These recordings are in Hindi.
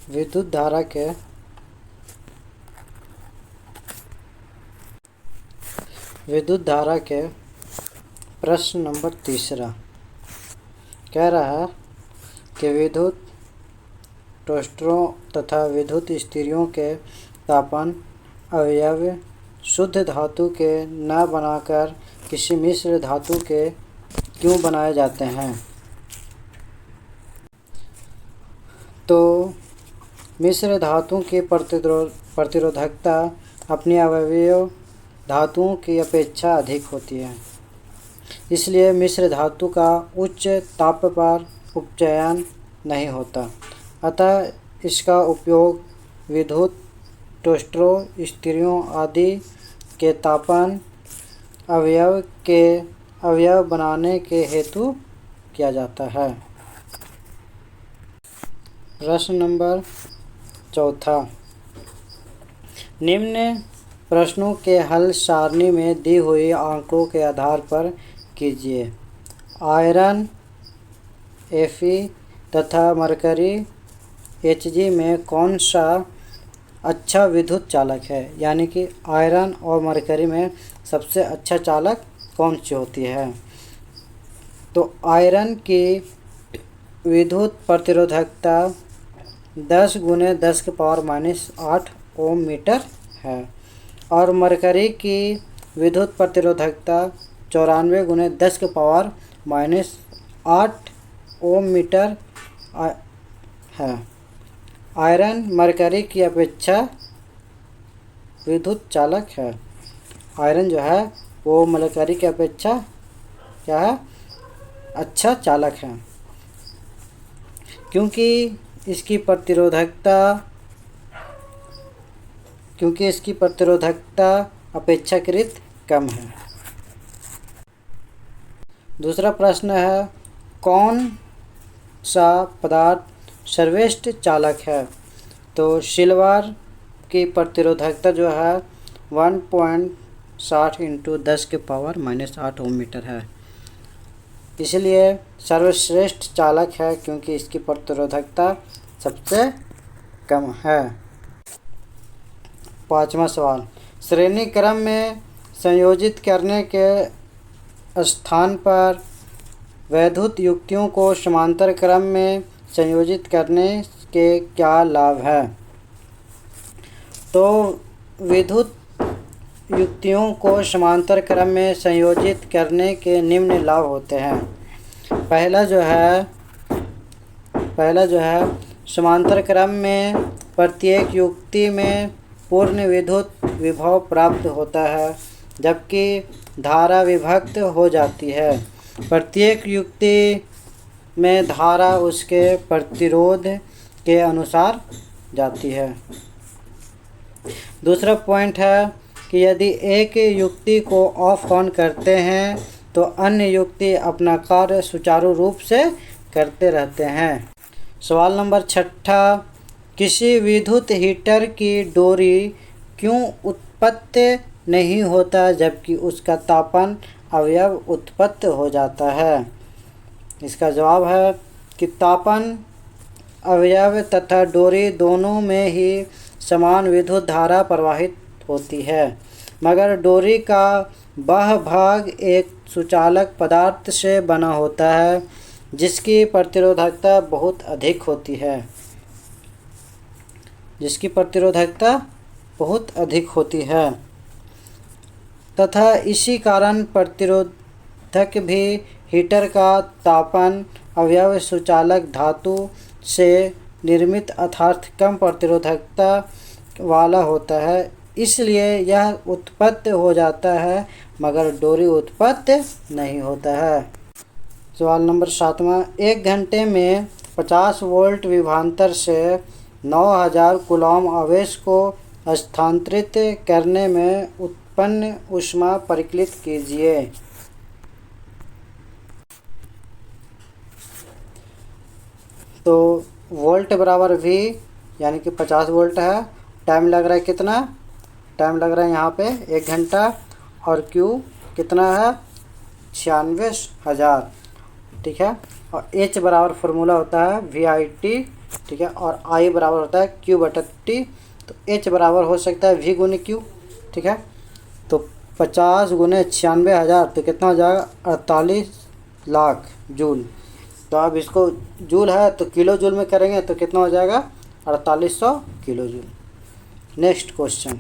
विद्युत धारा के प्रश्न नंबर 3 कह रहा है कि विद्युत टोस्टरों तथा विद्युत इस्त्रियों के तापन अवयव शुद्ध धातु के न बनाकर किसी मिश्र धातु के क्यों बनाए जाते हैं। तो मिश्र धातुओं की प्रतिरोधकता अपनी अवयव धातुओं की अपेक्षा अधिक होती है, इसलिए मिश्र धातु का उच्च ताप पर उपचयन नहीं होता। अतः इसका उपयोग विद्युत टोस्टरों, इस्त्रियों आदि के तापन अवयव बनाने के हेतु किया जाता है। प्रश्न नंबर 4 निम्न प्रश्नों के हल सारणी में दी हुई आंकड़ों के आधार पर कीजिए। आयरन Fe तथा मरकरी Hg में कौन सा अच्छा विद्युत चालक है, यानी कि आयरन और मरकरी में सबसे अच्छा चालक कौन सी होती है। तो आयरन की विद्युत प्रतिरोधकता 10 × 10⁻⁸ ओम मीटर है और मरकरी की विद्युत प्रतिरोधकता 94 × 10⁻⁸ ओम मीटर है। आयरन मरकरी की अपेक्षा विद्युत चालक है। आयरन जो है वो मरकरी की अपेक्षा क्या है, अच्छा चालक है, क्योंकि इसकी प्रतिरोधकता अपेक्षाकृत कम है। दूसरा प्रश्न है, कौन सा पदार्थ सर्वश्रेष्ठ चालक है। तो सिल्वर की प्रतिरोधकता जो है 1.60 × 10⁻⁸ ओम मीटर है, इसलिए सर्वश्रेष्ठ चालक है क्योंकि इसकी प्रतिरोधकता सबसे कम है। 5वां सवाल, श्रेणी क्रम में संयोजित करने के स्थान पर वैद्युत युक्तियों को समांतर क्रम में संयोजित करने के क्या लाभ है। तो विद्युत युक्तियों को समांतर क्रम में संयोजित करने के निम्न लाभ होते हैं। पहला जो है समांतर क्रम में प्रत्येक युक्ति में पूर्ण विद्युत विभव प्राप्त होता है, जबकि धारा विभक्त हो जाती है। प्रत्येक युक्ति में धारा उसके प्रतिरोध के अनुसार जाती है। दूसरा पॉइंट है कि यदि एक युक्ति को ऑफ ऑन करते हैं तो अन्य युक्ति अपना कार्य सुचारू रूप से करते रहते हैं। सवाल नंबर 6, किसी विद्युत हीटर की डोरी क्यों उत्पत्ति नहीं होता जबकि उसका तापन अवयव उत्पत्ति हो जाता है। इसका जवाब है कि तापन अवयव तथा डोरी दोनों में ही समान विद्युत धारा प्रवाहित होती है, मगर डोरी का वह भाग एक सुचालक पदार्थ से बना होता है जिसकी प्रतिरोधकता बहुत अधिक होती है, तथा इसी कारण प्रतिरोधक भी हीटर का तापन अवयव सुचालक धातु से निर्मित अर्थात कम प्रतिरोधकता वाला होता है, इसलिए यह उत्पत्ति हो जाता है मगर डोरी उत्पत्ति नहीं होता है। सवाल नंबर 7, 1 घंटे में 50 वोल्ट विभवांतर से 9000 कूलॉम आवेश को स्थानांतरित करने में उत्पन्न ऊष्मा परिकलित कीजिए। तो वोल्ट बराबर V, यानी कि 50 वोल्ट है। टाइम लग रहा है कितना, टाइम लग रहा है यहाँ पे 1 घंटा, और Q कितना है 96,000, ठीक है। और H बराबर फार्मूला होता है VIT ठीक है, और आई बराबर होता है क्यू बटा टी। तो एच बराबर हो सकता है वी गुने क्यू। ठीक है, तो 50 गुने 96,000 तो कितना हो जाएगा 48 लाख जूल। तो अब इसको जूल है तो किलो जूल में करेंगे तो कितना हो जाएगा 4800 किलो जूल। नेक्स्ट क्वेश्चन,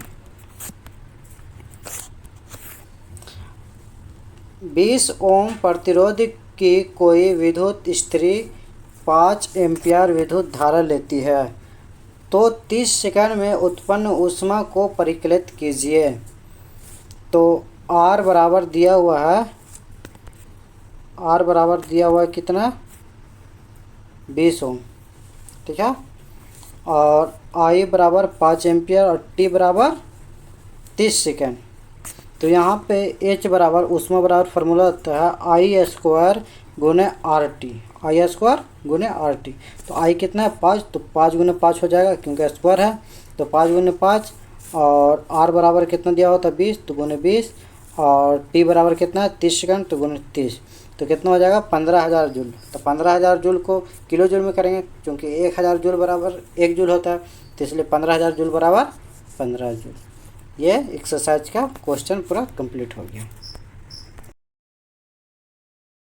20 ओम प्रतिरोध की कोई विद्युत स्त्री 5 एम्पियर विद्युत धारा लेती है तो 30 सेकंड में उत्पन्न ऊष्मा को परिकलित कीजिए। तो आर बराबर दिया हुआ है, आर बराबर दिया हुआ है कितना 20 ओम। ठीक है, और आई बराबर 5 एम्पियर और टी बराबर 30 सेकंड। तो यहाँ पे एच बराबर ऊष्मा बराबर फार्मूला होता है आई स्क्वायर गुने आर टी, आई स्क्वायर गुने आर टी। तो आई कितना है 5, तो 5 गुने 5 हो जाएगा क्योंकि स्क्वायर है, तो 5 गुने 5। और आर बराबर कितना दिया होता है 20, तो गुने 20। और टी बराबर कितना है 30 सेकंड, तो गुने 30। तो कितना हो जाएगा 15,000 जूल। तो 15,000 जूल को किलो जूल में करेंगे क्योंकि 1,000 जूल बराबर 1 जूल होता है, तो इसलिए 15,000 जूल बराबर 15 जूल। ये एक्सरसाइज का क्वेश्चन पूरा कंप्लीट हो गया।